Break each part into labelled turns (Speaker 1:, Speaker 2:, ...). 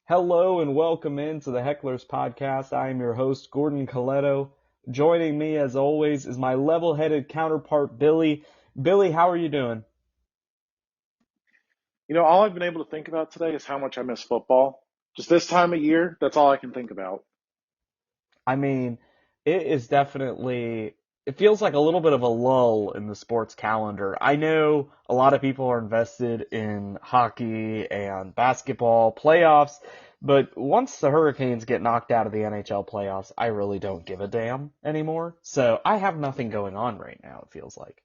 Speaker 1: Hello and welcome into the Hecklers Podcast. I am your host, Gordon Coletto. Joining me, as always, is my level-headed counterpart, Billy. Billy, how are you doing?
Speaker 2: All I've been able to think about today is how much I miss football. Just this time of year, that's all I can think about.
Speaker 1: I mean, it is definitely, it feels like a little bit of a lull in the sports calendar. I know a lot of people are invested in hockey and basketball playoffs, but once the Hurricanes get knocked out of the NHL playoffs, I really don't give a damn anymore. So I have nothing going on right now, it feels like.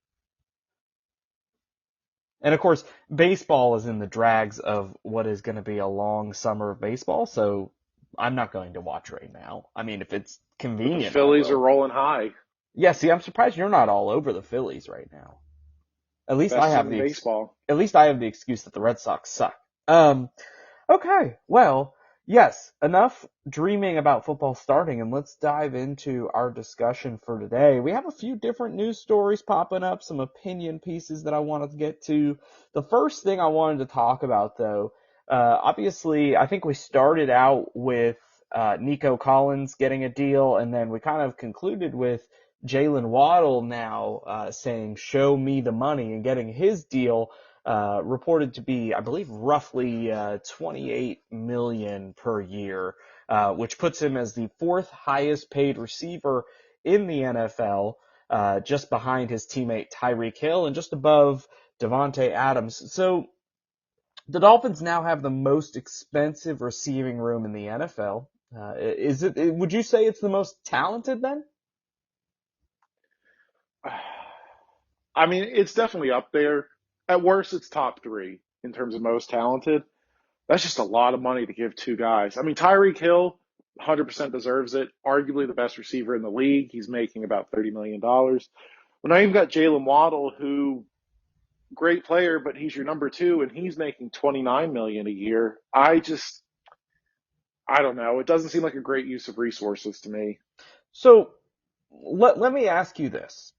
Speaker 1: And of course, baseball is in the drags of what is going to be a long summer of baseball, so I'm not going to watch right now. I mean, if it's
Speaker 2: But the
Speaker 1: convenient, I
Speaker 2: Phillies are
Speaker 1: will.
Speaker 2: rolling high.
Speaker 1: Yeah, see, I'm surprised you're not all over the Phillies right now. At least I
Speaker 2: Best
Speaker 1: have
Speaker 2: team in
Speaker 1: the
Speaker 2: baseball.
Speaker 1: at least I have the excuse that the Red Sox suck. Okay, well, yes, enough dreaming about football starting, and let's dive into our discussion for today. We have a few different news stories popping up, some opinion pieces that I wanted to get to. The first thing I wanted to talk about, though, obviously, I think we started out with Nico Collins getting a deal, and then we kind of concluded with Jalen Waddle now saying, "Show me the money," and getting his deal reported to be, I believe, roughly 28 million per year, which puts him as the fourth highest paid receiver in the NFL, just behind his teammate Tyreek Hill and just above Devontae Adams. So the Dolphins now have the most expensive receiving room in the NFL. Is it? Would you say it's the most talented then?
Speaker 2: I mean, it's definitely up there. At worst, it's top three in terms of most talented. That's just a lot of money to give two guys. I mean, Tyreek Hill 100% deserves it. Arguably the best receiver in the league. He's making about $30 million. Well, now you've got Jalen Waddle, who great player, but he's your number two, and he's making 29 million a year. I don't know. It doesn't seem like a great use of resources to me.
Speaker 1: So let me ask you this.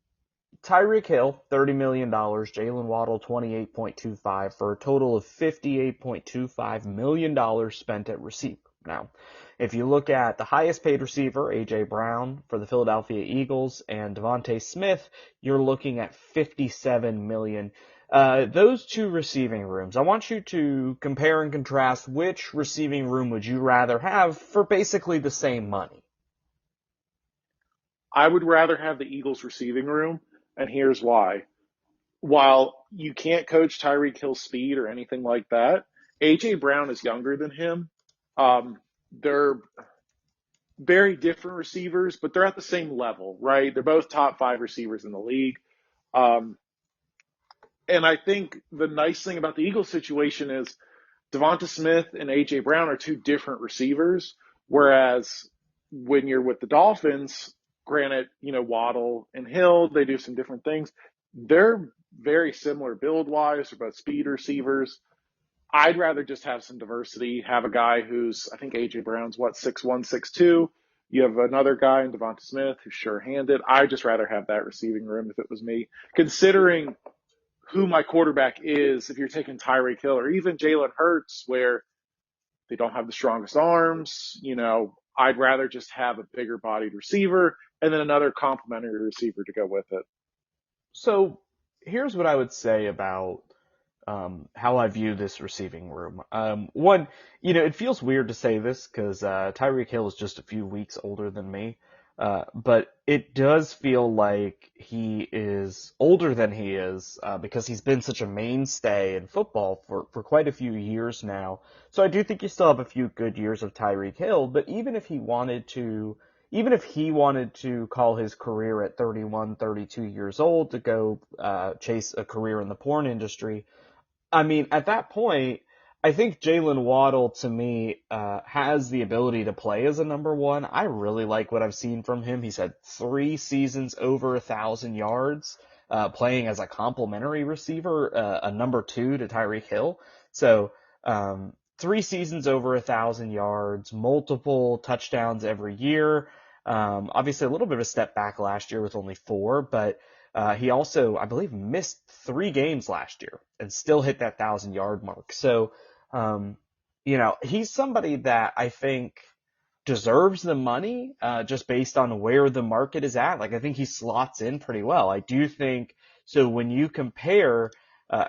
Speaker 1: Tyreek Hill, $30 million. Jalen Waddle, 28.25 for a total of $58.25 million spent at receiver. Now, if you look at the highest paid receiver, A.J. Brown for the Philadelphia Eagles, and Devontae Smith, you're looking at $57 million. Those two receiving rooms, I want you to compare and contrast which receiving room would you rather have for basically the same money.
Speaker 2: I would rather have the Eagles receiving room, and here's why. While you can't coach Tyreek Hill's speed or anything like that, A.J. Brown is younger than him. They're very different receivers, but they're at the same level, right? They're both top five receivers in the league. Um, and I think the nice thing about the Eagles situation is Devonta Smith and A.J. Brown are two different receivers, whereas when you're with the Dolphins, granted, Waddle and Hill, they do some different things. They're very similar build wise. They're both speed receivers. I'd rather just have some diversity, have a guy who's, I think A.J. Brown's what, 6'1, 6'2". You have another guy in Devonta Smith who's sure handed. I'd just rather have that receiving room if it was me. Considering who my quarterback is, if you're taking Tyreek Hill or even Jalen Hurts, where they don't have the strongest arms, I'd rather just have a bigger bodied receiver and then another complementary receiver to go with it.
Speaker 1: So here's what I would say about how I view this receiving room. One, it feels weird to say this because Tyreek Hill is just a few weeks older than me. But it does feel like he is older than he is because he's been such a mainstay in football for quite a few years now. So I do think you still have a few good years of Tyreek Hill, but even if he wanted to call his career at 31, 32 years old to go chase a career in the porn industry, I mean, at that point, I think Jalen Waddle to me has the ability to play as a number one. I really like what I've seen from him. He's had 3 seasons over 1,000 yards, playing as a complimentary receiver, a number two to Tyreek Hill. So 3 seasons over 1,000 yards, multiple touchdowns every year. Obviously, a little bit of a step back last year with only four, but he also, I believe, missed 3 games last year and still hit that 1,000 yard mark. So, um, he's somebody that I think deserves the money, just based on where the market is at. Like, I think he slots in pretty well. I do think so. When you compare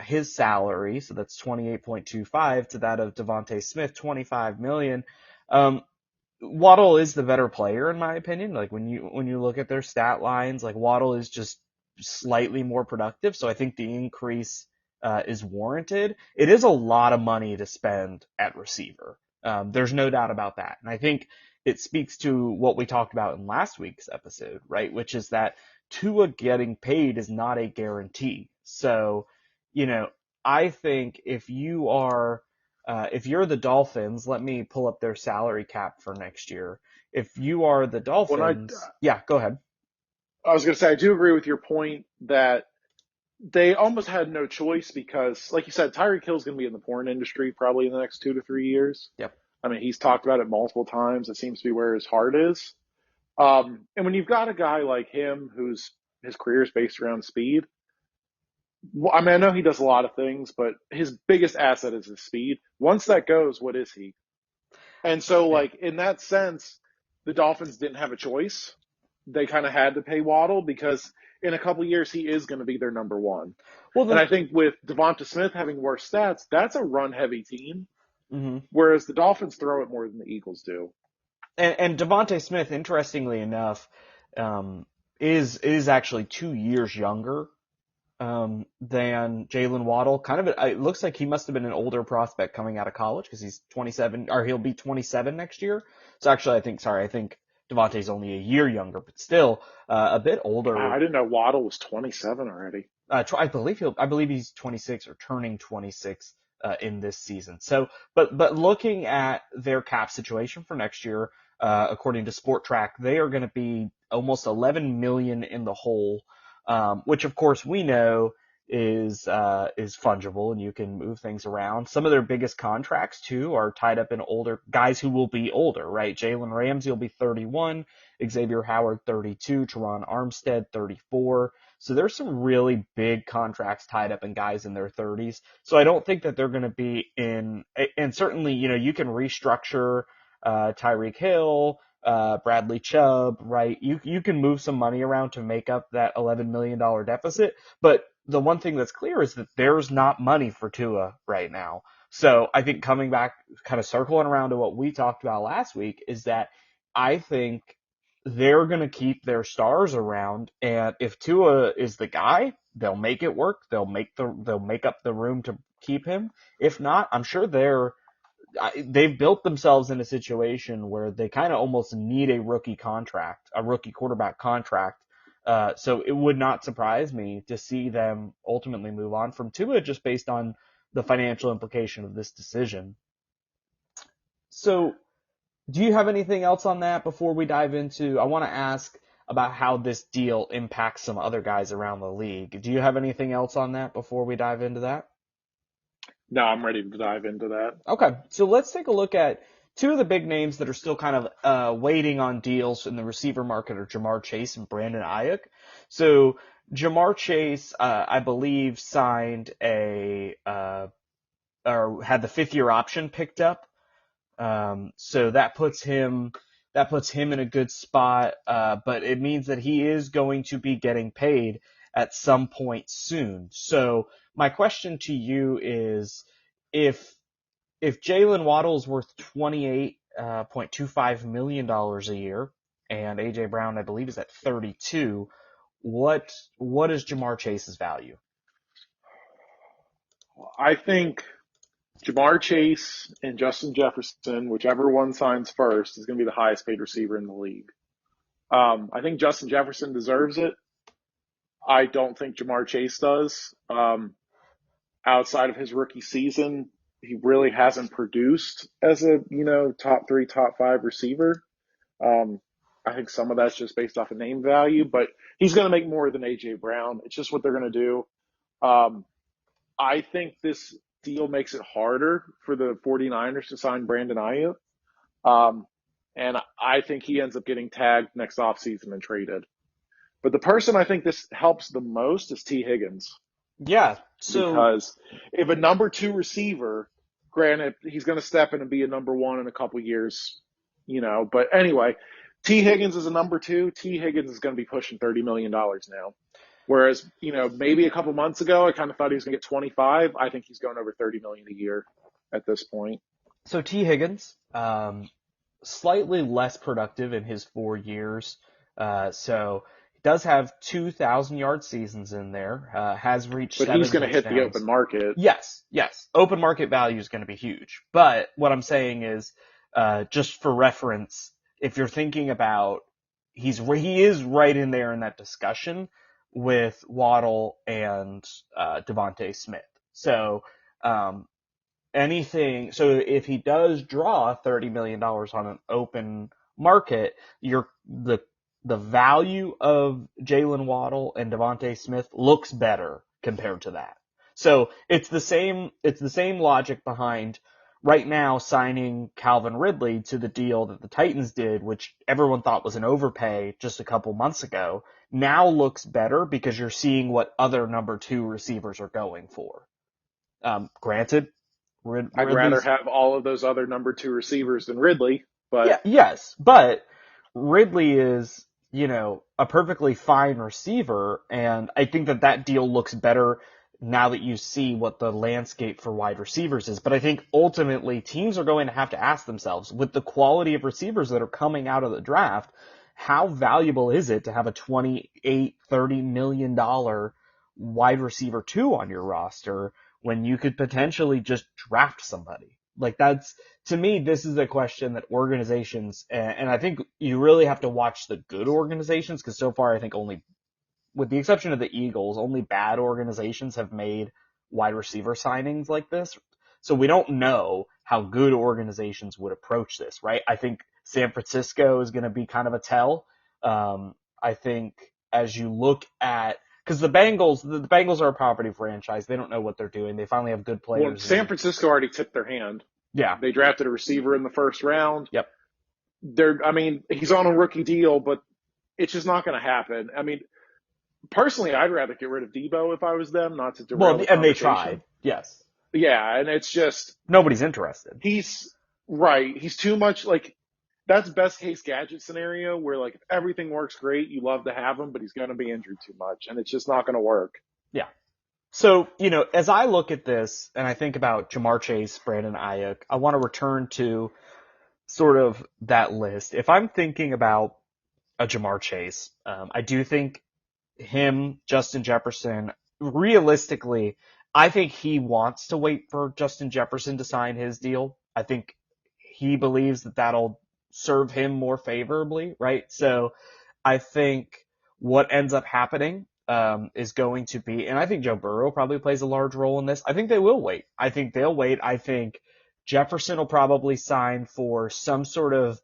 Speaker 1: his salary, so that's 28.25 to that of Devontae Smith, 25 million. Um, Waddle is the better player in my opinion. Like, when you look at their stat lines, like, Waddle is just slightly more productive. So I think the increase is warranted. It is a lot of money to spend at receiver. There's no doubt about that. And I think it speaks to what we talked about in last week's episode, right? Which is that Tua getting paid is not a guarantee. So, you know, I think if you're the Dolphins, let me pull up their salary cap for next year. If you are the
Speaker 2: When
Speaker 1: Dolphins, yeah, go ahead.
Speaker 2: I was going to say, I do agree with your point that they almost had no choice because, like you said, Tyreek Hill's going to be in the porn industry probably in the next 2 to 3 years.
Speaker 1: Yep.
Speaker 2: I mean, he's talked about it multiple times. It seems to be where his heart is. And when you've got a guy like him whose his career is based around speed, well, I mean, I know he does a lot of things, but his biggest asset is his speed. Once that goes, what is he? And so,
Speaker 1: Yeah.
Speaker 2: like, in that sense, the Dolphins didn't have a choice. They kind of had to pay Waddle because in a couple of years, he is going to be their number one.
Speaker 1: Well,
Speaker 2: And I think with Devonta Smith having worse stats, that's a run heavy team,
Speaker 1: mhm.
Speaker 2: whereas the Dolphins throw it more than the Eagles do.
Speaker 1: And Devontae Smith, interestingly enough, um, is actually 2 years younger than Jalen Waddle. Kind of, it looks like he must have been an older prospect coming out of college because he's 27, or he'll be 27 next year. So actually, I think Devontae's only a year younger, but still a bit
Speaker 2: Wow,
Speaker 1: older.
Speaker 2: I didn't know Waddle was 27 already.
Speaker 1: I believe he's 26 or turning 26 in this season. So, but looking at their cap situation for next year, according to Sport Track, they are going to be almost 11 million in the hole, which of course we know is fungible and you can move things around. Some of their biggest contracts too are tied up in older guys who will be older, right? Jalen Ramsey will be 31, Xavier Howard 32, Teron Armstead 34. So there's some really big contracts tied up in guys in their 30s. So I don't think that they're going to be in, and certainly, you can restructure Tyreek Hill, Bradley Chubb, right? You can move some money around to make up that $11 million deficit. But the one thing that's clear is that there's not money for Tua right now. So I think coming back, kind of circling around to what we talked about last week, is that I think they're going to keep their stars around, and if Tua is the guy, they'll make it work. They'll make up the room to keep him. If not, I'm sure they've built themselves in a situation where they kind of almost need a rookie quarterback contract. So it would not surprise me to see them ultimately move on from Tua just based on the financial implication of this decision. So do you have anything else on that before we dive into? I want to ask about how this deal impacts some other guys around the league. Do you have anything else on that before we dive into that?
Speaker 2: No, I'm ready to dive into that.
Speaker 1: Okay, so let's take a look at two of the big names that are still kind of waiting on deals in the receiver market are Jamar Chase and Brandon Ayuk. So Jamar Chase, I believe, signed or had the fifth-year option picked up. So that puts him in a good spot, but it means that he is going to be getting paid at some point soon. So my question to you is, if if Jalen Waddle is worth $28.25 million a year, and AJ Brown, I believe, is at 32, what is Jamar Chase's value?
Speaker 2: I think Jamar Chase and Justin Jefferson, whichever one signs first, is going to be the highest paid receiver in the league. I think Justin Jefferson deserves it. I don't think Jamar Chase does. Outside of his rookie season, he really hasn't produced as a top three, top five receiver. Um, I think some of that's just based off of name value, but he's going to make more than AJ Brown. It's just what they're going to do. Um, I think this deal makes it harder for the 49ers to sign Brandon Ayuk. Um, and I think he ends up getting tagged next offseason and traded. But the person I think this helps the most is T. Higgins.
Speaker 1: Yeah. So
Speaker 2: Because if a number two receiver Granted, he's going to step in and be a number one in a couple years, But anyway, T. Higgins is a number two. T. Higgins is going to be pushing $30 million now. Whereas, maybe a couple months ago, I kind of thought he was going to get 25. I think he's going over 30 million a year at this point.
Speaker 1: So T. Higgins, slightly less productive in his 4 years. So he does have 2,000-yard seasons in there. Has reached
Speaker 2: But
Speaker 1: 7
Speaker 2: he's going to hit the
Speaker 1: touchdowns.
Speaker 2: open market.
Speaker 1: Yes. Open market value is going to be huge. But what I'm saying is, just for reference, if you're thinking about, he is right in there in that discussion with Waddle and Devontae Smith. So so if he does draw $30 million on an open market, the value of Jalen Waddle and Devontae Smith looks better compared to that. So it's the same logic behind right now signing Calvin Ridley to the deal that the Titans did, which everyone thought was an overpay just a couple months ago, now looks better because you're seeing what other number two receivers are going for. Granted,
Speaker 2: I'd rather have all of those other number two receivers than Ridley, but
Speaker 1: yes, but Ridley is, a perfectly fine receiver, and I think that deal looks better now that you see what the landscape for wide receivers is. But I think ultimately teams are going to have to ask themselves, with the quality of receivers that are coming out of the draft, how valuable is it to have a $28-30 million wide receiver two on your roster when you could potentially just draft somebody? Like, to me, this is a question that organizations, and I think you really have to watch the good organizations, because so far I think only, with the exception of the Eagles, only bad organizations have made wide receiver signings like this. So we don't know how good organizations would approach this, right? I think San Francisco is going to be kind of a tell. I think as you look at, because the Bengals are a property franchise. They don't know what they're doing. They finally have good players.
Speaker 2: Well, San Francisco already tipped their hand.
Speaker 1: Yeah.
Speaker 2: They drafted a receiver in the first round.
Speaker 1: Yep.
Speaker 2: He's on a rookie deal, but it's just not going to happen. Personally, I'd rather get rid of Debo if I was them, not to derail the conversation.
Speaker 1: And they tried. Yes.
Speaker 2: Yeah, and it's just
Speaker 1: nobody's interested.
Speaker 2: He's right. He's too much that's best case gadget scenario where if everything works great, you love to have him, but he's going to be injured too much, and it's just not going to work.
Speaker 1: Yeah. So, as I look at this and I think about Jamar Chase, Brandon Ayuk, I want to return to sort of that list. If I'm thinking about a Jamar Chase, I do think him, Justin Jefferson, realistically, I think he wants to wait for Justin Jefferson to sign his deal. I think he believes that that'll serve him more favorably, right? So I think what ends up happening is going to be, and I think Joe Burrow probably plays a large role in this. I think they will wait. I think they'll wait. I think Jefferson will probably sign for some sort of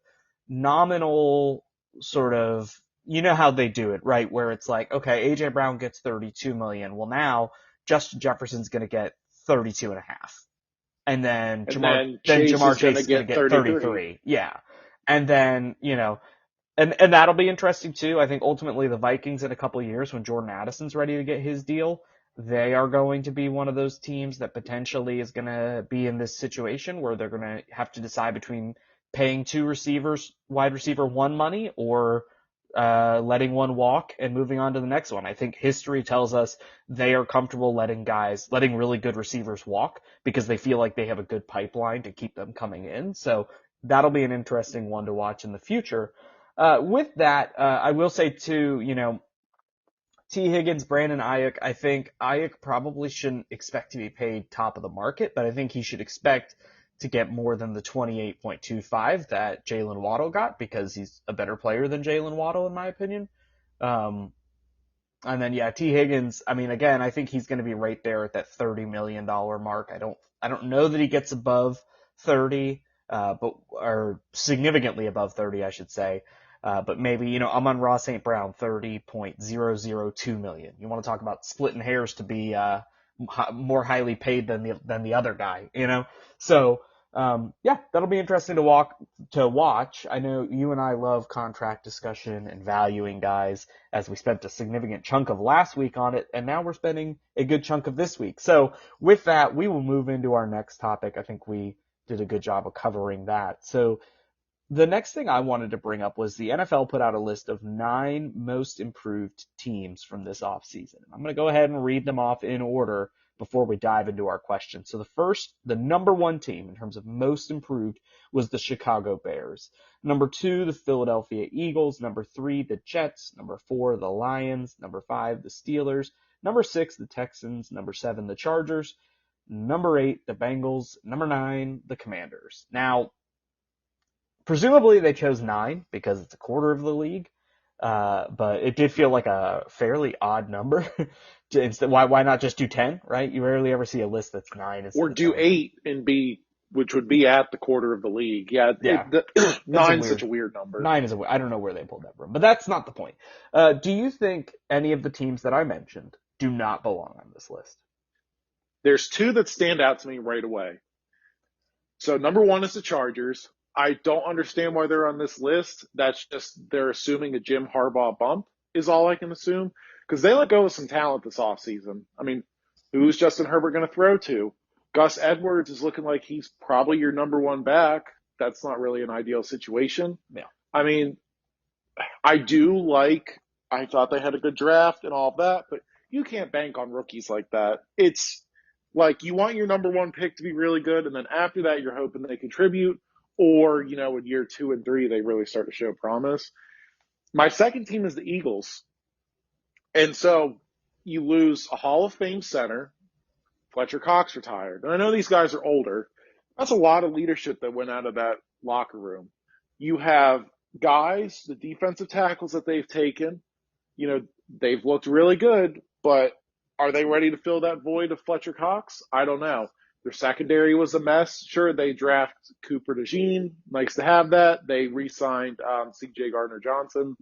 Speaker 1: nominal sort of, how they do it, right? Where it's like, okay, AJ Brown gets 32 million. Well, now Justin Jefferson's going to get 32 and a half. And then Jamar Chase is going to get 33. Yeah. And then, and that'll be interesting too. I think ultimately the Vikings in a couple of years, when Jordan Addison's ready to get his deal, they are going to be one of those teams that potentially is going to be in this situation where they're going to have to decide between paying two receivers, wide receiver one money, or letting one walk and moving on to the next one. I think history tells us they are comfortable letting really good receivers walk because they feel like they have a good pipeline to keep them coming in. So that'll be an interesting one to watch in the future. With that, I will say too, T. Higgins, Brandon Ayuk, I think Ayuk probably shouldn't expect to be paid top of the market, but I think he should expect to get more than the 28.25 that Jalen Waddle got because he's a better player than Jalen Waddle, in my opinion. And then, T. Higgins, again, I think he's going to be right there at that $30 million mark. I don't know that he gets above 30, or significantly above 30, I should say. But maybe, Amon-Ra St. Brown, $30.002 million. You want to talk about splitting hairs to be more highly paid than the other guy, So Yeah, that'll be interesting to watch. I know you and I love contract discussion and valuing guys, as we spent a significant chunk of last week on it, and now we're spending a good chunk of this week. So with that, we will move into our next topic. I think we did a good job of covering that. So the next thing I wanted to bring up was the NFL put out a list of 9 most improved teams from this offseason. I'm going to go ahead and read them off in order before we dive into our questions. So the number 1 team in terms of most improved was the Chicago Bears. Number 2, the Philadelphia Eagles. Number 3, the Jets. Number 4, the Lions. Number 5, the Steelers. Number 6, the Texans. Number 7, the Chargers. Number 8, the Bengals. Number 9, the Commanders. Now, presumably they chose 9 because it's a quarter of the league, but it did feel like a fairly odd number. Why not just do 10, right? You rarely ever see a list that's 9
Speaker 2: Or
Speaker 1: instead of
Speaker 2: do
Speaker 1: 10.
Speaker 2: 8 and be, which would be at the quarter of the league. Yeah,
Speaker 1: Yeah, it's a
Speaker 2: nine's such
Speaker 1: weird.
Speaker 2: a weird number.
Speaker 1: 9 is I don't know where they pulled that from, but that's not the point. Do you think any of the teams that I mentioned do not belong on this list?
Speaker 2: There's 2 that stand out to me right away. So number 1 is the Chargers. I don't understand why they're on this list. That's just they're assuming a Jim Harbaugh bump is all I can assume because they let go of some talent this offseason. I mean, who's Justin Herbert going to throw to? Gus Edwards is looking like he's probably your number 1 back. That's not really an ideal situation.
Speaker 1: Yeah.
Speaker 2: I mean, I thought they had a good draft and all of that, but you can't bank on rookies like that. It's like you want your number 1 pick to be really good, and then after that, you're hoping they contribute, or, in year 2 and 3, they really start to show promise. My second team is the Eagles. And so you lose a Hall of Fame center. Fletcher Cox retired. And I know these guys are older. That's a lot of leadership that went out of that locker room. You have guys, the defensive tackles that they've taken, they've looked really good, but are they ready to fill that void of Fletcher Cox? I don't know. Their secondary was a mess. Sure, they draft Cooper DeJean. Nice to have that. They re-signed C.J. Gardner-Johnson.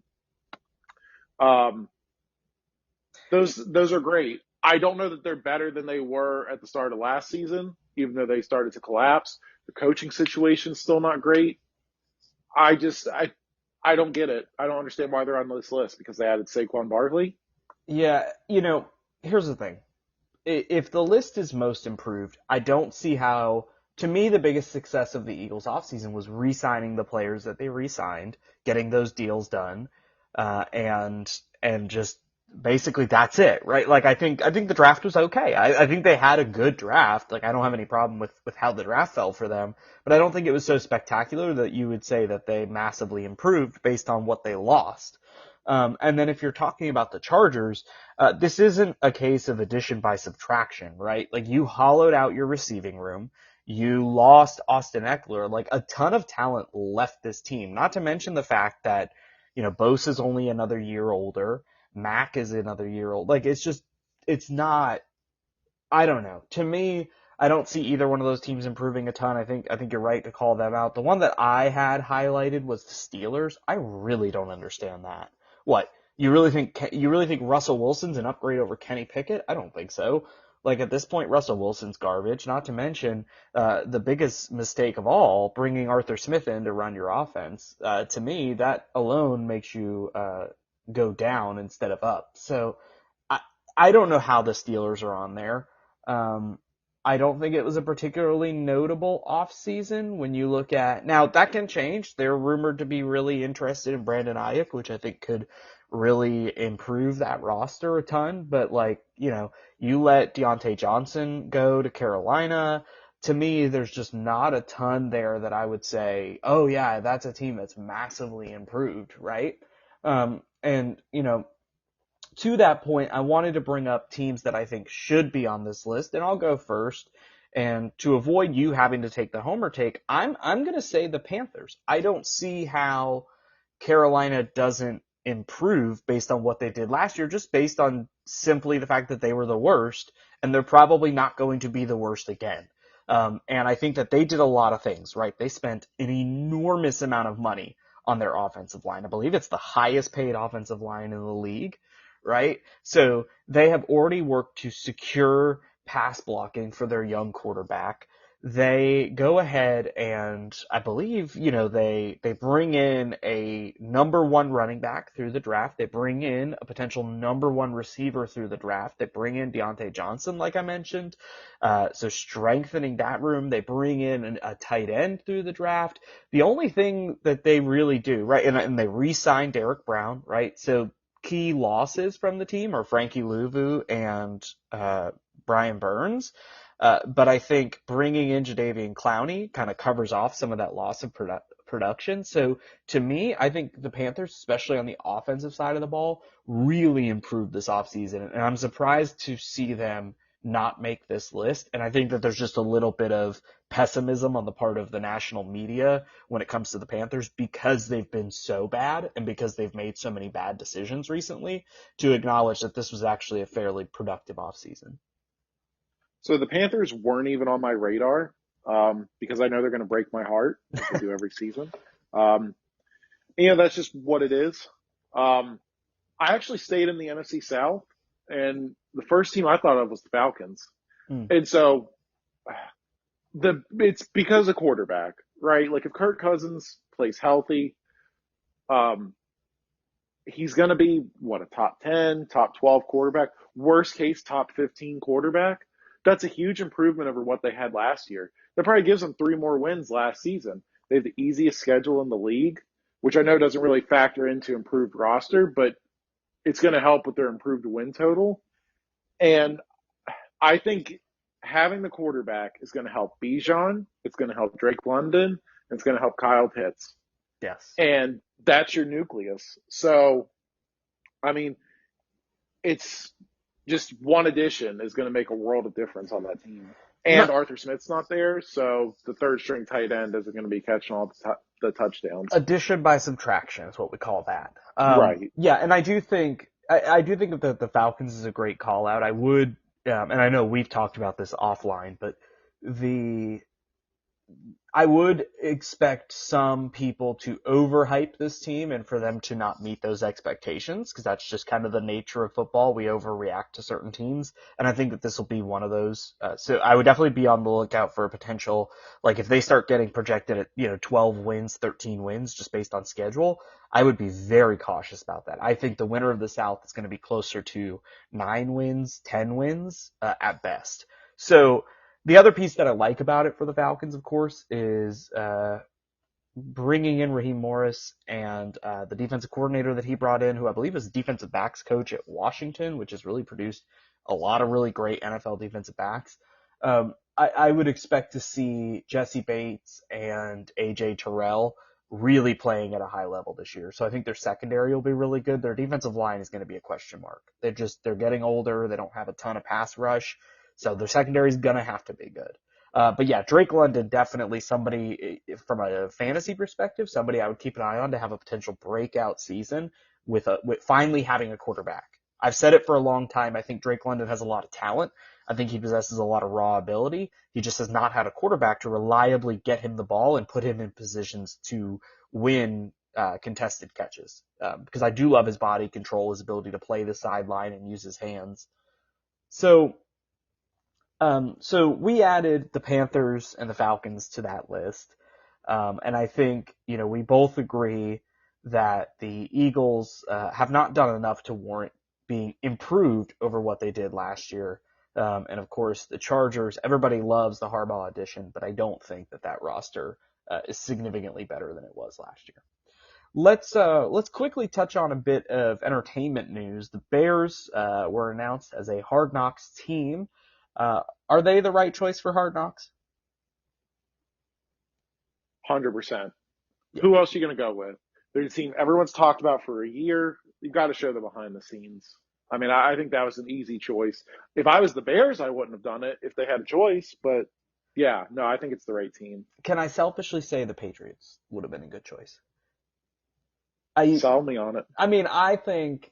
Speaker 2: Those are great. I don't know that they're better than they were at the start of last season, even though they started to collapse. The coaching situation's still not great. I don't get it. I don't understand why they're on this list because they added Saquon Barkley.
Speaker 1: Yeah, here's the thing. If the list is most improved, I don't see how. To me, the biggest success of the Eagles offseason was re-signing the players that they re-signed, getting those deals done, and just basically that's it, right? Like I think the draft was okay. I think they had a good draft. Like I don't have any problem with how the draft fell for them, but I don't think it was so spectacular that you would say that they massively improved based on what they lost. And then if you're talking about the Chargers, this isn't a case of addition by subtraction, right? Like you hollowed out your receiving room. You lost Austin Eckler. Like a ton of talent left this team, not to mention the fact that, Bosa's only another year older. Mac is another year old. Like it's not, I don't know. To me, I don't see either one of those teams improving a ton. I think you're right to call them out. The one that I had highlighted was the Steelers. I really don't understand that. What? You really think Russell Wilson's an upgrade over Kenny Pickett? I don't think so. Like at this point, Russell Wilson's garbage. Not to mention the biggest mistake of all, bringing Arthur Smith in to run your offense. To me, that alone makes you go down instead of up. So I don't know how the Steelers are on there. I don't think it was a particularly notable offseason when you look at, now that can change. They're rumored to be really interested in Brandon Ayuk, which I think could really improve that roster a ton. But you let Deontay Johnson go to Carolina. To me, there's just not a ton there that I would say, oh yeah, that's a team that's massively improved, right? And to that point, I wanted to bring up teams that I think should be on this list, and I'll go first. And to avoid you having to take the homer take, I'm going to say the Panthers. I don't see how Carolina doesn't improve based on what they did last year, just based on simply the fact that they were the worst, and they're probably not going to be the worst again. And I think that they did a lot of things, right? They spent an enormous amount of money on their offensive line. I believe it's the highest paid offensive line in the league, right? So they have already worked to secure pass blocking for their young quarterback. they go ahead and I believe, they bring in a number one running back through the draft. They bring in a potential number one receiver through the draft. They bring in Deontay Johnson, like I mentioned. So strengthening that room. They bring in a tight end through the draft. The only thing that they really do, right, and they re-sign Derek Brown, right? So key losses from the team are Frankie Louvu and Brian Burns. But I think bringing in Jadeveon Clowney kind of covers off some of that loss of production. So to me, I think the Panthers, especially on the offensive side of the ball, really improved this offseason. And I'm surprised to see them not make this list. And I think that there's just a little bit of pessimism on the part of the national media when it comes to the Panthers because they've been so bad and because they've made so many bad decisions recently to acknowledge that this was actually a fairly productive offseason.
Speaker 2: So the Panthers weren't even on my radar because I know they're going to break my heart as they do every season. Um, that's just what it is. Um, I actually stayed in the NFC South, and the first team I thought of was the Falcons.
Speaker 1: Mm.
Speaker 2: And so it's because of quarterback, right? Like if Kirk Cousins plays healthy, um, he's going to be what, a top 10, top 12 quarterback, worst case top 15 quarterback. That's a huge improvement over what they had last year. That probably gives them 3 more wins last season. They have the easiest schedule in the league, which I know doesn't really factor into improved roster, but it's going to help with their improved win total. And I think having the quarterback is going to help Bijan. It's going to help Drake London. And it's going to help Kyle Pitts.
Speaker 1: Yes.
Speaker 2: And that's your nucleus. So, I mean, it's just one addition is going to make a world of difference on that team. And
Speaker 1: No,
Speaker 2: Arthur Smith's not there, so the third string tight end isn't going to be catching all the touchdowns.
Speaker 1: addition by subtraction is what we call that.
Speaker 2: Right.
Speaker 1: Yeah, and I do think that the Falcons is a great call out. I would, and I know we've talked about this offline, but the I would expect some people to overhype this team and for them to not meet those expectations because that's just kind of the nature of football. We overreact to certain teams, and I think that this will be one of those. So I would definitely be on the lookout for a potential, like if they start getting projected at 12 wins, 13 wins just based on schedule, I would be very cautious about that. I think the winner of the South is going to be closer to 9 wins, 10 wins at best. So the other piece that I like about it for the Falcons, of course, is bringing in Raheem Morris and the defensive coordinator that he brought in, who I believe is defensive backs coach at Washington, which has really produced a lot of really great NFL defensive backs. I would expect to see Jesse Bates and AJ Terrell really playing at a high level this year. So I think their secondary will be really good. Their defensive line is going to be a question mark. They're getting older. They don't have a ton of pass rush. So their secondary is going to have to be good. But yeah, Drake London, definitely somebody from a fantasy perspective, somebody I would keep an eye on to have a potential breakout season with finally having a quarterback. I've said it for a long time. I think Drake London has a lot of talent. I think he possesses a lot of raw ability. He just has not had a quarterback to reliably get him the ball and put him in positions to win contested catches. Because I do love his body control, his ability to play the sideline and use his hands. So we added the Panthers and the Falcons to that list. And I think, we both agree that the Eagles have not done enough to warrant being improved over what they did last year. And of course, the Chargers, everybody loves the Harbaugh addition, but I don't think that roster is significantly better than it was last year. Let's quickly touch on a bit of entertainment news. The Bears were announced as a Hard Knocks team. Are they the right choice for Hard Knocks?
Speaker 2: 100%.
Speaker 1: Yeah.
Speaker 2: Who else are you going to go with? They're a team everyone's talked about for a year. You've got to show the behind the scenes. I mean, I think that was an easy choice. If I was the Bears, I wouldn't have done it if they had a choice. But yeah, no, I think it's the right team.
Speaker 1: Can I selfishly say the Patriots would have been a good choice? I
Speaker 2: Sell me on it.
Speaker 1: I mean, I think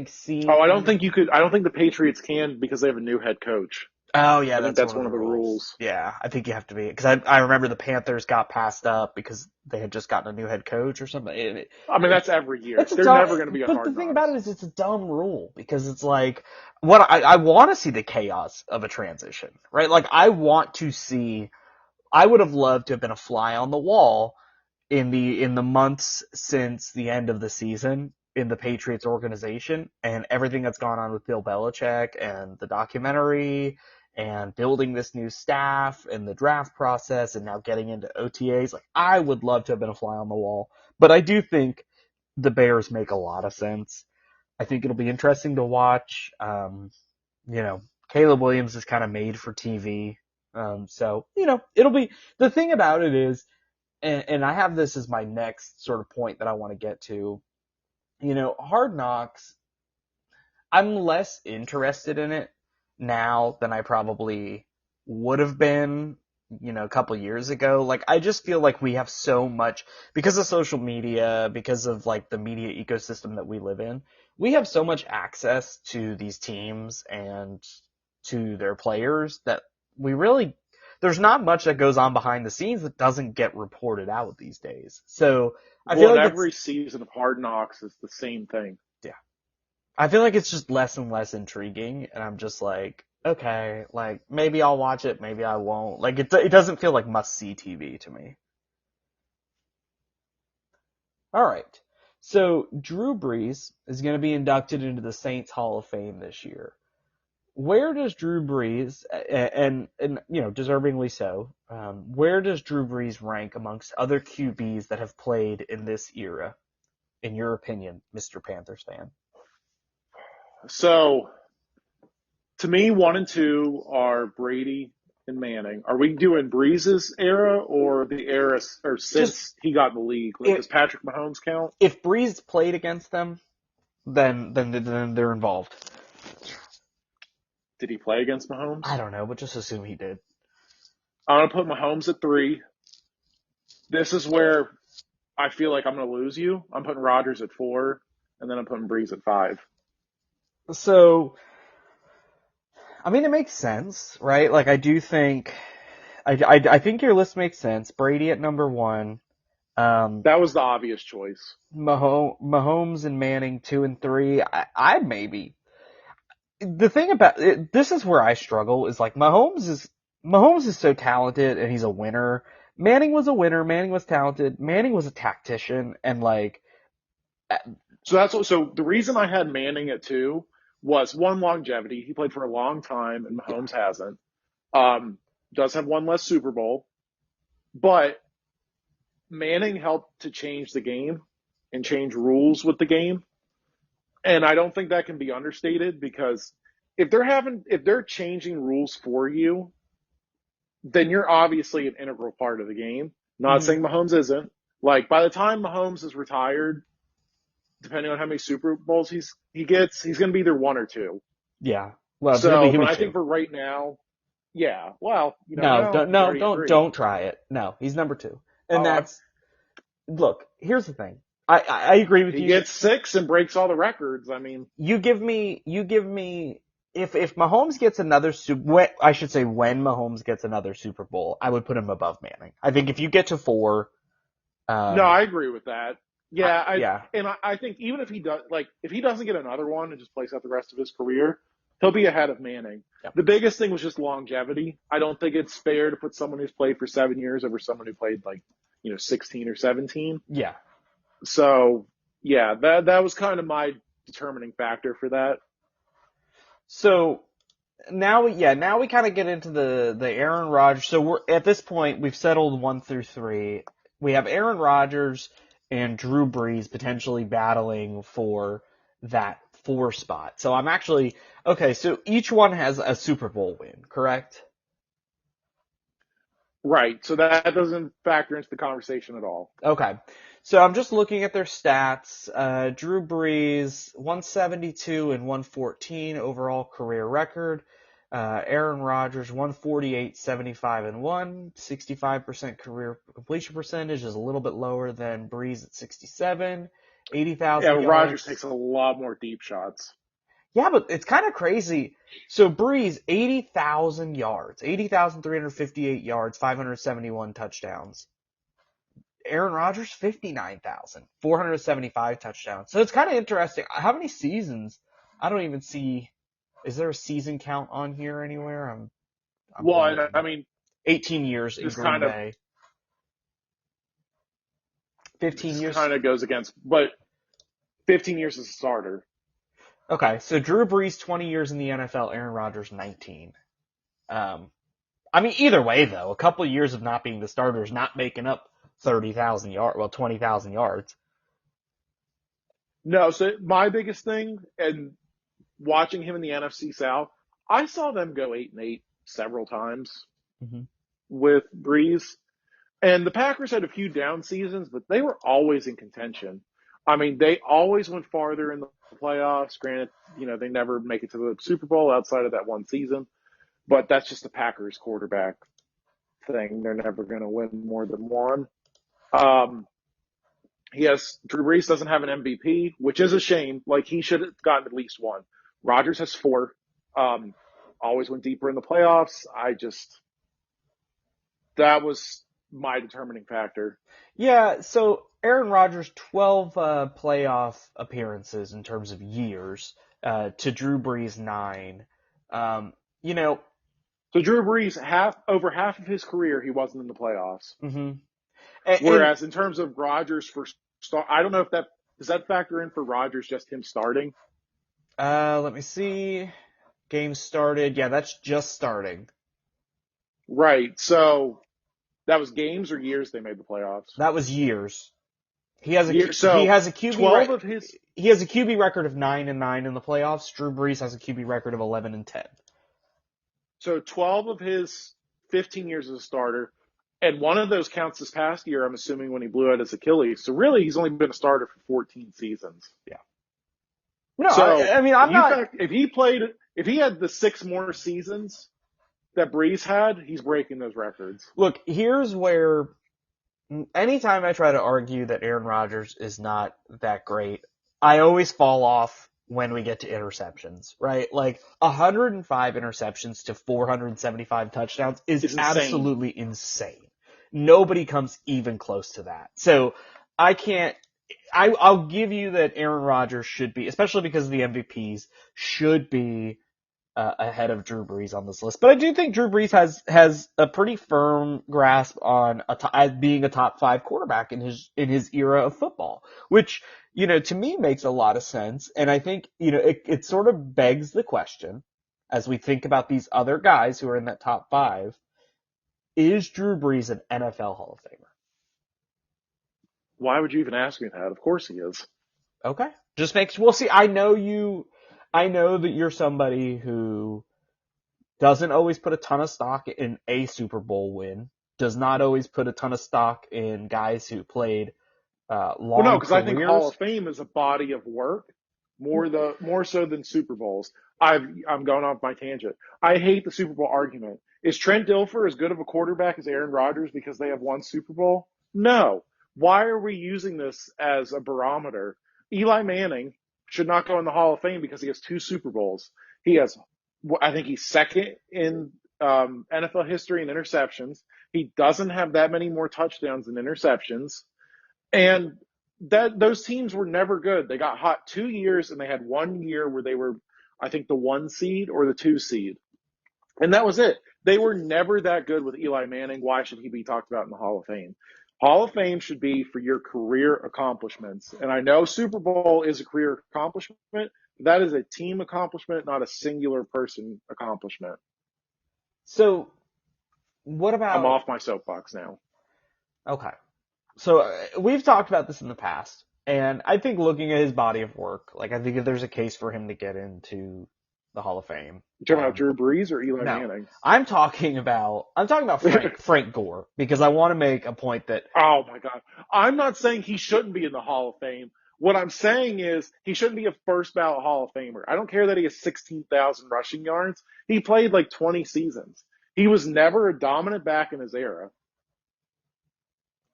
Speaker 1: seeing.
Speaker 2: Oh, I don't think you could. I don't think the Patriots can because they have a new head coach.
Speaker 1: Oh yeah,
Speaker 2: I think
Speaker 1: that's
Speaker 2: that's
Speaker 1: one of
Speaker 2: one
Speaker 1: the
Speaker 2: of the
Speaker 1: rules.
Speaker 2: rules.
Speaker 1: Yeah, I think you have to be because I remember the Panthers got passed up because they had just gotten a new head coach or something.
Speaker 2: I mean,
Speaker 1: It's
Speaker 2: that's every year.
Speaker 1: it's a
Speaker 2: They're
Speaker 1: dumb.
Speaker 2: never going to be a
Speaker 1: But the
Speaker 2: Hard
Speaker 1: thing about it
Speaker 2: Knocks.
Speaker 1: is, it's a dumb rule because it's like what I want to see the chaos of a transition, right? Like I want to see. I would have loved to have been a fly on the wall in the months since the end of the season in the Patriots organization and everything that's gone on with Bill Belichick and the documentary and building this new staff and the draft process and now getting into OTAs. Like I would love to have been a fly on the wall, but I do think the Bears make a lot of sense. I think it'll be interesting to watch. You know, Caleb Williams is kind of made for TV. So, it'll be, the thing about it is, and I have this as my next sort of point that I want to get to. Hard Knocks, I'm less interested in it now than I probably would have been, a couple years ago. Like, I just feel like we have so much, because of social media, because of like the media ecosystem that we live in, we have so much access to these teams and to their players that we really, there's not much that goes on behind the scenes that doesn't get reported out these days. So I
Speaker 2: Well,
Speaker 1: feel
Speaker 2: and
Speaker 1: like it's,
Speaker 2: every season of Hard Knocks is the same thing.
Speaker 1: yeah, I feel like it's just less and less intriguing, and I'm just like, okay, like maybe I'll watch it, maybe I won't. Like it doesn't feel like must see TV to me. All right, so Drew Brees is going to be inducted into the Saints Hall of Fame this year. Where does Drew Brees, and deservingly so, where does Drew Brees rank amongst other QBs that have played in this era, in your opinion, Mr. Panthers fan?
Speaker 2: So, to me, 1 and 2 are Brady and Manning. Are we doing Breeze's era or the era or
Speaker 1: Just
Speaker 2: since he got in the league? Like,
Speaker 1: if
Speaker 2: does Patrick Mahomes count?
Speaker 1: if Brees played against them, then they're involved.
Speaker 2: Did he play against
Speaker 1: I
Speaker 2: Mahomes?
Speaker 1: don't know, but just assume he did.
Speaker 2: I'm gonna put Mahomes at 3. This is where I feel like I'm gonna lose you. I'm putting Rodgers at 4, and then I'm putting Breeze at 5.
Speaker 1: So, I mean, it makes sense, right? Like, I do think, I think your list makes sense. Brady at number one, um,
Speaker 2: That was the obvious choice.
Speaker 1: Mahomes and Manning 2 and 3. I'd maybe. The thing about it, this is where I struggle is like Mahomes is so talented and he's a winner. Manning was a winner. Manning was talented. Manning was a tactician and like
Speaker 2: So that's what, so the reason I had Manning at 2 was one, longevity. He played for a long time, and
Speaker 1: yeah,
Speaker 2: Mahomes hasn't. Um, does have one less Super Bowl, but Manning helped to change the game and change rules with the game. And I don't think that can be understated because if they're changing rules for you, then you're obviously an integral part of the game. Not
Speaker 1: hmm
Speaker 2: saying Mahomes isn't. Like by the time Mahomes is retired, depending on how many Super Bowls he gets, he's going to be either 1 or 2.
Speaker 1: yeah. Well,
Speaker 2: So,
Speaker 1: he'll
Speaker 2: but
Speaker 1: be
Speaker 2: I think
Speaker 1: two.
Speaker 2: for right now, yeah. Well, you never
Speaker 1: No,
Speaker 2: know.
Speaker 1: don't,
Speaker 2: He's
Speaker 1: no,
Speaker 2: already at
Speaker 1: don't,
Speaker 2: 3.
Speaker 1: don't try it. No, he's number two. And
Speaker 2: Oh,
Speaker 1: that's, look, here's the thing. I agree with
Speaker 2: he
Speaker 1: you.
Speaker 2: gets 6 and breaks all the records. I mean,
Speaker 1: You give me, if Mahomes gets another Super, I should say when Mahomes gets another Super Bowl, I would put him above Manning. I think if you get to four,
Speaker 2: no,
Speaker 1: um,
Speaker 2: I agree with that. Yeah,
Speaker 1: yeah,
Speaker 2: I think even if he does, like, if he doesn't get another one and just plays out the rest of his career, he'll be ahead of Manning.
Speaker 1: yep,
Speaker 2: The biggest thing was just longevity. I don't think it's fair to put someone who's played for 7 years over someone who played like 16 or 17.
Speaker 1: yeah.
Speaker 2: So yeah, that was kind of my determining factor for that.
Speaker 1: So now we kind of get into the Aaron Rodgers. So we're at this point we've settled 1 through 3. We have Aaron Rodgers and Drew Brees potentially battling for that four spot. So I'm actually okay. So each one has a Super Bowl win, correct?
Speaker 2: Right. So that doesn't factor into the conversation at all.
Speaker 1: Okay. So I'm just looking at their stats. Drew Brees, 172 and 114 overall career record. Aaron Rodgers, 148, 75 and 1. 65% career completion percentage is a little bit lower than Brees at 67.
Speaker 2: Yeah,
Speaker 1: 80,000
Speaker 2: but Rogers
Speaker 1: yards.
Speaker 2: takes a lot more deep shots.
Speaker 1: Yeah, but it's kind of crazy. So Brees, 80,000 yards, 80,358 yards, 571 touchdowns. Aaron Rodgers, 59,475 touchdowns. So it's kind of interesting. How many seasons? I don't even see. Is there a season count on here anywhere? I'm
Speaker 2: Well, and I
Speaker 1: blanking.
Speaker 2: mean,
Speaker 1: 18 years in
Speaker 2: this
Speaker 1: Green
Speaker 2: kind of
Speaker 1: Bay. 15
Speaker 2: this
Speaker 1: years.
Speaker 2: kind of goes against, but 15 years as a starter.
Speaker 1: Okay, so Drew Brees, 20 years in the NFL. Aaron Rodgers, 19. Um, I mean, either way though, a couple of years of not being the starter is not making up 30,000 yards. Well, 20,000 yards.
Speaker 2: No, so my biggest thing, and watching him in the NFC South, I saw them go 8-8 several times
Speaker 1: Mm-hmm.
Speaker 2: with Breeze. And the Packers had a few down seasons, but they were always in contention. I mean, they always went farther in the playoffs. Granted, they never make it to the Super Bowl outside of that one season, but that's just the Packers quarterback thing. They're never going to win more than one. Um, Drew Brees doesn't have an MVP, which is a shame. Like, he should have gotten at least one. Rodgers has four. Um, always went deeper in the playoffs. That was my determining factor.
Speaker 1: Yeah, so Aaron Rodgers, 12 playoff appearances in terms of years, to Drew Brees, 9. Um, you know,
Speaker 2: So Drew Brees, over half of his career, he wasn't in the playoffs.
Speaker 1: hmm and
Speaker 2: Whereas in terms of Rodgers for start, I don't know if that does that factor in for Rodgers, just him starting.
Speaker 1: let me see. Game started. Yeah, that's just starting.
Speaker 2: Right. So that was games or years they made the playoffs.
Speaker 1: That was years. He has a he
Speaker 2: So
Speaker 1: has a QB
Speaker 2: 12 of his
Speaker 1: he has a QB record of 9-9 in the playoffs. Drew Brees has a QB record of 11-10.
Speaker 2: so 12 of his 15 years as a starter, and one of those counts this past year. I'm assuming when he blew out his Achilles. So really, he's only been a starter for 14 seasons.
Speaker 1: Yeah. No,
Speaker 2: So
Speaker 1: I mean I'm not.
Speaker 2: if he had the 6 more seasons that Brees had, he's breaking those records.
Speaker 1: Look, here's where anytime I try to argue that Aaron Rodgers is not that great, I always fall off when we get to interceptions, right? Like 105 interceptions to 475 touchdowns is
Speaker 2: It's insane.
Speaker 1: absolutely insane. Nobody comes even close to that. So I can't. I'll give you that Aaron Rodgers should be, especially because of the MVPs, should be ahead of Drew Brees on this list. But I do think Drew Brees has a pretty firm grasp on being a top 5 quarterback in his era of football, which to me makes a lot of sense. And I think it sort of begs the question as we think about these other guys who are in that top 5: is Drew Brees an NFL Hall of Famer?
Speaker 2: Why would you even ask me that? Of course he is.
Speaker 1: Okay, just makes we'll see. I know you. I know that you're somebody who doesn't always put a ton of stock in a Super Bowl win, does not always put a ton of stock in guys who played
Speaker 2: Well, no,
Speaker 1: long
Speaker 2: because I think Hall
Speaker 1: careers.
Speaker 2: of Fame is a body of work more so than Super Bowls. I'm going off my tangent. I hate the Super Bowl argument. Is Trent Dilfer as good of a quarterback as Aaron Rodgers because they have one Super Bowl? No. Why are we using this as a barometer? Eli Manning should not go in the Hall of Fame because he has 2 Super Bowls. He has, I think he's second in NFL history in interceptions. He doesn't have that many more touchdowns than interceptions. And those teams were never good. They got hot 2 years, and they had 1 year where they were, I think, the 1 seed or the 2 seed, and that was it. They were never that good with Eli Manning. Why should he be talked about in the Hall of Fame? Hall of Fame should be for your career accomplishments. And I know Super Bowl is a career accomplishment, but that is a team accomplishment, not a singular person accomplishment.
Speaker 1: So what
Speaker 2: I'm
Speaker 1: about
Speaker 2: off my soapbox now.
Speaker 1: okay? So we've talked about this in the past, and I think looking at his body of work, like I think if there's a case for him to get into the Hall of Fame.
Speaker 2: You talking about Drew Brees or Eli
Speaker 1: No,
Speaker 2: Manning?
Speaker 1: I'm talking about Frank Gore because I want to make a point that
Speaker 2: Oh my God. I'm not saying he shouldn't be in the Hall of Fame. What I'm saying is he shouldn't be a first ballot Hall of Famer. I don't care that he has 16,000 rushing yards. He played like 20 seasons. He was never a dominant back in his era,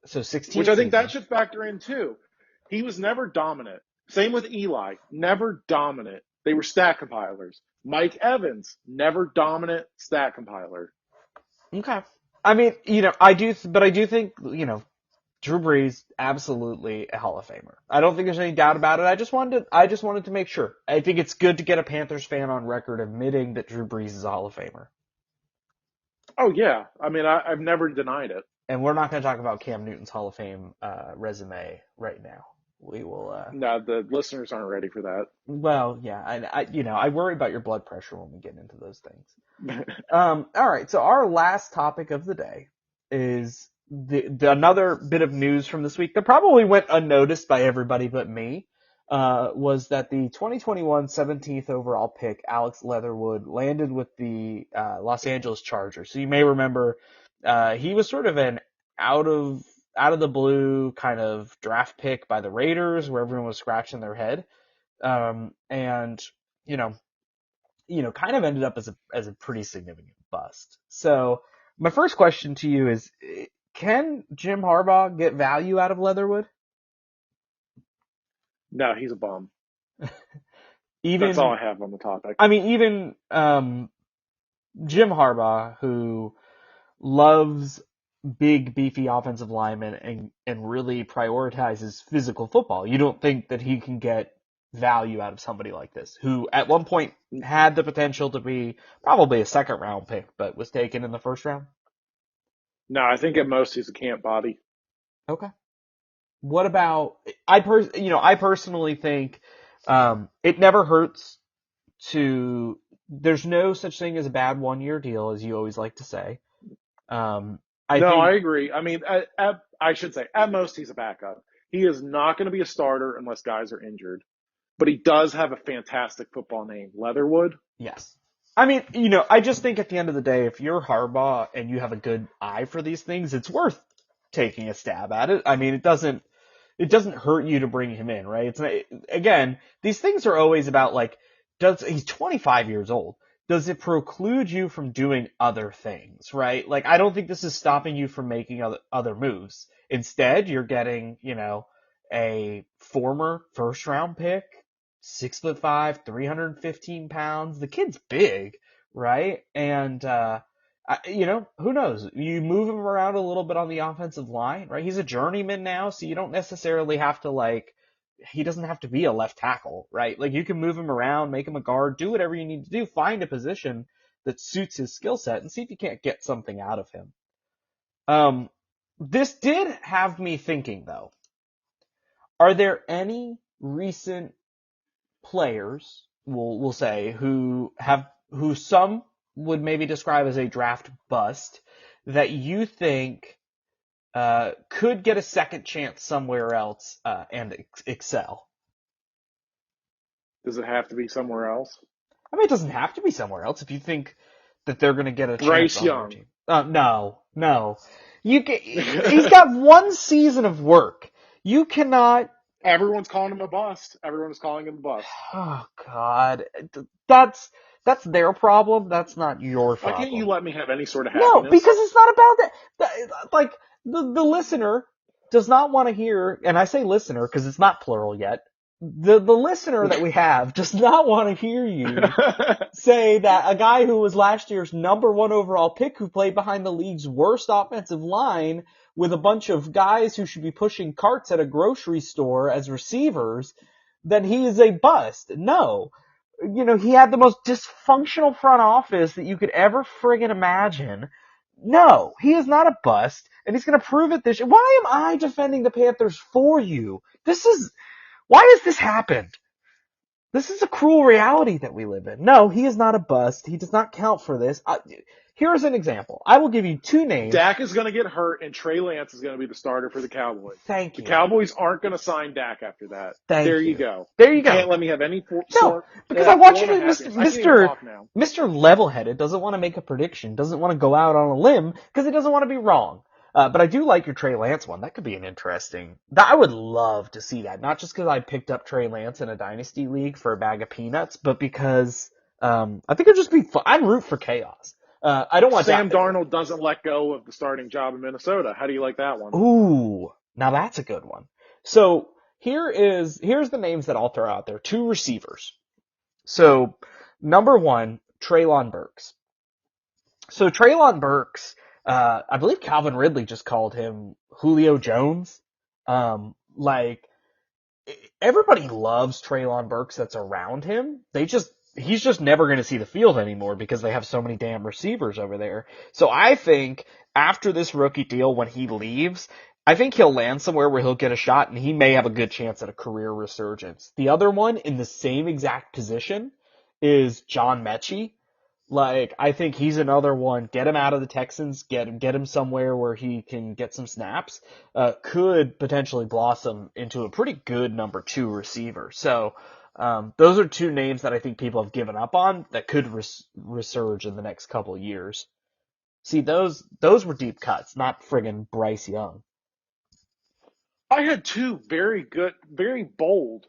Speaker 1: so 16
Speaker 2: which I think that
Speaker 1: seasons.
Speaker 2: should factor in too. He was never dominant. Same with Eli, never dominant. They were stat compilers. Mike Evans, never dominant stat compiler.
Speaker 1: Okay. I mean, I do, but I do think, Drew Brees, absolutely a Hall of Famer. I don't think there's any doubt about it. I just wanted to make sure. I think it's good to get a Panthers fan on record admitting that Drew Brees is a Hall of Famer.
Speaker 2: Oh, yeah. I mean, I've never denied it.
Speaker 1: And we're not going to talk about Cam Newton's Hall of Fame resume right now. We will.
Speaker 2: No, the listeners aren't ready for that.
Speaker 1: Well, yeah, I worry about your blood pressure when we get into those things. All right, so our last topic of the day is another bit of news from this week that probably went unnoticed by everybody but me. Was that the 2021 17th overall pick, Alex Leatherwood, landed with the Los Angeles Chargers. So you may remember he was sort of an out of the blue kind of draft pick by the Raiders, where everyone was scratching their head, and kind of ended up as a pretty significant bust. So my first question to you is, can Jim Harbaugh get value out of Leatherwood?
Speaker 2: No, he's a bum.
Speaker 1: Even,
Speaker 2: that's all I have on the topic.
Speaker 1: I mean, even Jim Harbaugh, who loves big, beefy offensive linemen and really prioritizes physical football, you don't think that he can get value out of somebody like this, who at one point had the potential to be probably a second round pick, but was taken in the first round?
Speaker 2: No, I think at most he's a camp body.
Speaker 1: Okay. What about, I personally think it never hurts there's no such thing as a bad 1-year deal, as you always like to say.
Speaker 2: I agree. I mean, I should say, at most he's a backup. He is not going to be a starter unless guys are injured. But he does have a fantastic football name, Leatherwood.
Speaker 1: Yes. I mean, I just think at the end of the day, if you're Harbaugh and you have a good eye for these things, it's worth taking a stab at it. I mean, it doesn't hurt you to bring him in, right? Again, these things are always about he's 25 years old. Does it preclude you from doing other things, right? Like, I don't think this is stopping you from making other moves. Instead, you're getting, a former first round pick, 6'5", 315 pounds. The kid's big, right? And, who knows? You move him around a little bit on the offensive line, right? He's a journeyman now, so you don't necessarily have to he doesn't have to be a left tackle, right? Like, you can move him around, make him a guard, do whatever you need to do, find a position that suits his skill set and see if you can't get something out of him. This did have me thinking, though. Are there any recent players, we'll say, who some would maybe describe as a draft bust, that you think could get a second chance somewhere else and excel?
Speaker 2: Does it have to be somewhere else?
Speaker 1: I mean, it doesn't have to be somewhere else if you think that they're going to get a
Speaker 2: Bryce
Speaker 1: chance
Speaker 2: Young.
Speaker 1: on your team. No. He's got 1 season of work. You cannot.
Speaker 2: Everyone's calling him a bust. Everyone's calling him a bust.
Speaker 1: Oh, God. That's their problem. That's not your problem.
Speaker 2: Why can't you let me have any sort of happiness?
Speaker 1: No, because it's not about that. Like, the listener does not want to hear, and I say listener because it's not plural yet, the listener that we have does not want to hear you say that a guy who was last year's number 1 overall pick, who played behind the league's worst offensive line with a bunch of guys who should be pushing carts at a grocery store as receivers, that he is a bust. No. He had the most dysfunctional front office that you could ever friggin' imagine. No, he is not a bust, and he's going to prove it this year. Why am I defending the Panthers for you? Why has this happened? This is a cruel reality that we live in. No, he is not a bust. He does not count for this. Here's an example. I will give you 2 names.
Speaker 2: Dak is going to get hurt, and Trey Lance is going to be the starter for the Cowboys.
Speaker 1: Thank you.
Speaker 2: The Cowboys aren't going to sign Dak after that.
Speaker 1: There
Speaker 2: you go.
Speaker 1: There you go.
Speaker 2: Can't let me have any
Speaker 1: No, because I want you to, Mr. Level-headed doesn't want to make a prediction, doesn't want to go out on a limb, because he doesn't want to be wrong. But I do like your Trey Lance one. That could be an interesting. I would love to see that. Not just because I picked up Trey Lance in a dynasty league for a bag of peanuts, but because I think it'd just be fun. I'd root for chaos. I don't want
Speaker 2: Sam Darnold doesn't let go of the starting job in Minnesota. How do you like that one?
Speaker 1: Ooh, now that's a good one. So here's the names that I'll throw out there. 2 receivers. So, number one, Treylon Burks. So Treylon Burks, I believe Calvin Ridley just called him Julio Jones. Like everybody loves Treylon Burks that's around him. He's just never going to see the field anymore because they have so many damn receivers over there. So I think after this rookie deal, when he leaves, I think he'll land somewhere where he'll get a shot and he may have a good chance at a career resurgence. The other one in the same exact position is John Mechie. Like, I think he's another one. Get him out of the Texans. Get him somewhere where he can get some snaps. Could potentially blossom into a pretty good number 2 receiver. So, those are 2 names that I think people have given up on that could resurge in the next couple of years. See, those were deep cuts, not friggin' Bryce Young.
Speaker 2: I had 2 very good, very bold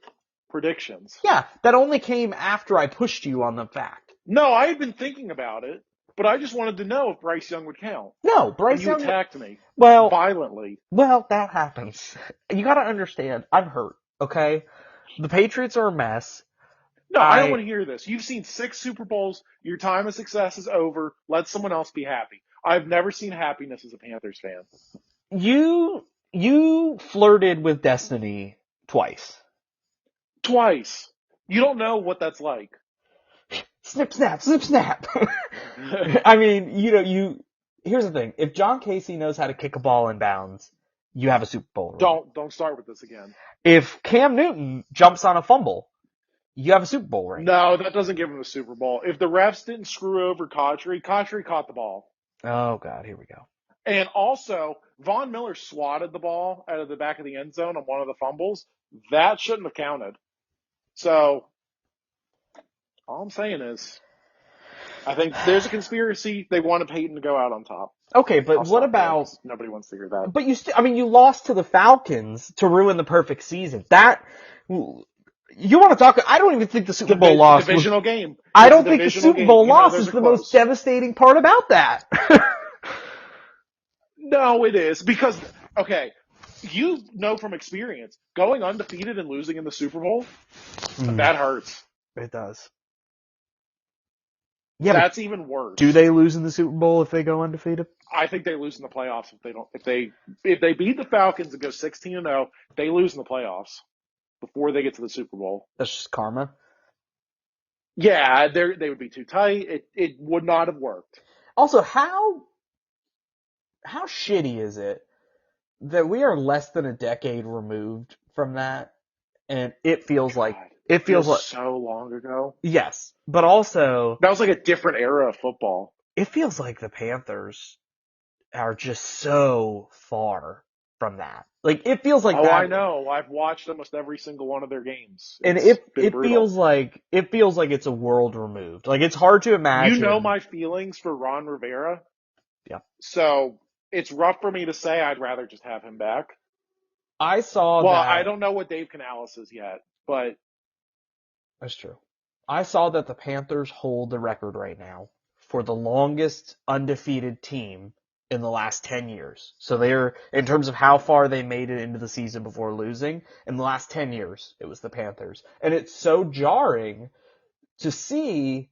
Speaker 2: predictions.
Speaker 1: Yeah, that only came after I pushed you on the fact.
Speaker 2: No, I had been thinking about it, but I just wanted to know if Bryce Young would count.
Speaker 1: No, Bryce
Speaker 2: And you
Speaker 1: Young.
Speaker 2: attacked me
Speaker 1: Well,
Speaker 2: violently.
Speaker 1: Well, that happens. You gotta understand, I'm hurt, okay? The Patriots are a mess.
Speaker 2: No, I don't want to hear this. You've seen 6 Super Bowls. Your time of success is over. Let someone else be happy. I've never seen happiness as a Panthers fan.
Speaker 1: You flirted with destiny twice.
Speaker 2: Twice. You don't know what that's like.
Speaker 1: Snip, snap, snip, snap. I mean, here's the thing. If John Casey knows how to kick a ball in bounds, you have a Super Bowl ring.
Speaker 2: Don't start with this again.
Speaker 1: If Cam Newton jumps on a fumble, you have a Super Bowl ring.
Speaker 2: No, that doesn't give him the Super Bowl. If the refs didn't screw over Cotchery caught the ball.
Speaker 1: Oh, God, here we go.
Speaker 2: And also, Von Miller swatted the ball out of the back of the end zone on one of the fumbles. That shouldn't have counted. So, all I'm saying is, I think there's a conspiracy. They wanted Peyton to go out on top.
Speaker 1: Okay, but what about...
Speaker 2: Nobody wants to hear that.
Speaker 1: But you lost to the Falcons to ruin the perfect season. You want to talk... I don't even think the Super Bowl loss
Speaker 2: divisional game.
Speaker 1: I don't think the Super Bowl loss is the most devastating part about that.
Speaker 2: No, it is. Because, okay, you know from experience, going undefeated and losing in the Super Bowl, that hurts.
Speaker 1: It does.
Speaker 2: Yeah, that's even worse.
Speaker 1: Do they lose in the Super Bowl if they go undefeated?
Speaker 2: I think they lose in the playoffs if they don't. If they beat the Falcons and go 16-0, they lose in the playoffs before they get to the Super Bowl.
Speaker 1: That's just karma.
Speaker 2: Yeah, they would be too tight. It would not have worked.
Speaker 1: Also, how shitty is it that we are less than a decade removed from that, and it feels like
Speaker 2: so long ago.
Speaker 1: Yes, but also
Speaker 2: that was like a different era of football.
Speaker 1: It feels like the Panthers are just so far from that. Like it feels like that.
Speaker 2: I know. I've watched almost every single one of their games.
Speaker 1: And it feels like it's a world removed. Like it's hard to imagine.
Speaker 2: You know my feelings for Ron Rivera.
Speaker 1: Yeah.
Speaker 2: So it's rough for me to say I'd rather just have him back.
Speaker 1: I saw
Speaker 2: Well, I don't know what Dave Canales is yet, but
Speaker 1: that's true. I saw that the Panthers hold the record right now for the longest undefeated team in the last 10 years. So they're, in terms of how far they made it into the season before losing, in the last 10 years, it was the Panthers. And it's so jarring to see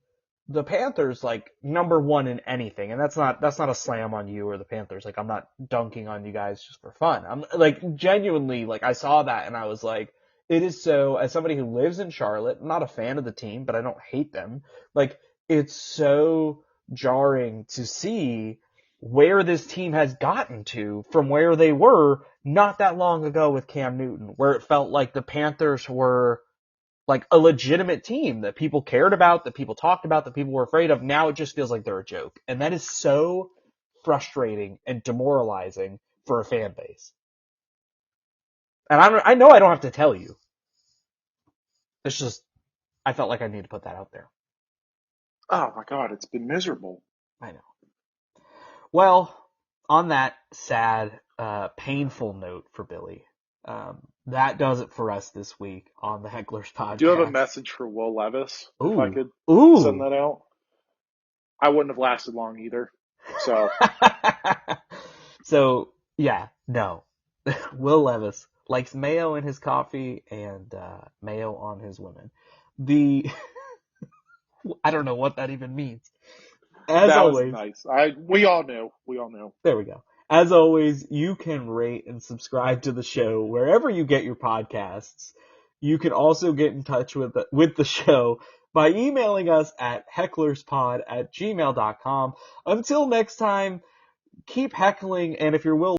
Speaker 1: the Panthers like number one in anything. And that's not a slam on you or the Panthers. Like I'm not dunking on you guys just for fun. I'm like genuinely like I saw that and I was like, it is so, as somebody who lives in Charlotte, I'm not a fan of the team, but I don't hate them. Like it's so jarring to see where this team has gotten to from where they were not that long ago with Cam Newton, where it felt like the Panthers were like a legitimate team that people cared about, that people talked about, that people were afraid of. Now it just feels like they're a joke. And that is so frustrating and demoralizing for a fan base. And I know I don't have to tell you. It's just, I felt like I need to put that out there.
Speaker 2: Oh my God, it's been miserable.
Speaker 1: I know. Well, on that sad, painful note for Billy, that does it for us this week on the Hecklers Podcast.
Speaker 2: Do you have a message for Will Levis?
Speaker 1: Ooh.
Speaker 2: If I could send that out. I wouldn't have lasted long either. So.
Speaker 1: So, yeah, no. Will Levis likes mayo in his coffee and mayo on his women. I don't know what that even means. As
Speaker 2: That was
Speaker 1: always,
Speaker 2: nice. We all know. We all know.
Speaker 1: there we go. As always, you can rate and subscribe to the show wherever you get your podcasts. You can also get in touch with the show by emailing us at hecklerspod@gmail.com. Until next time, keep heckling, and if you're willing,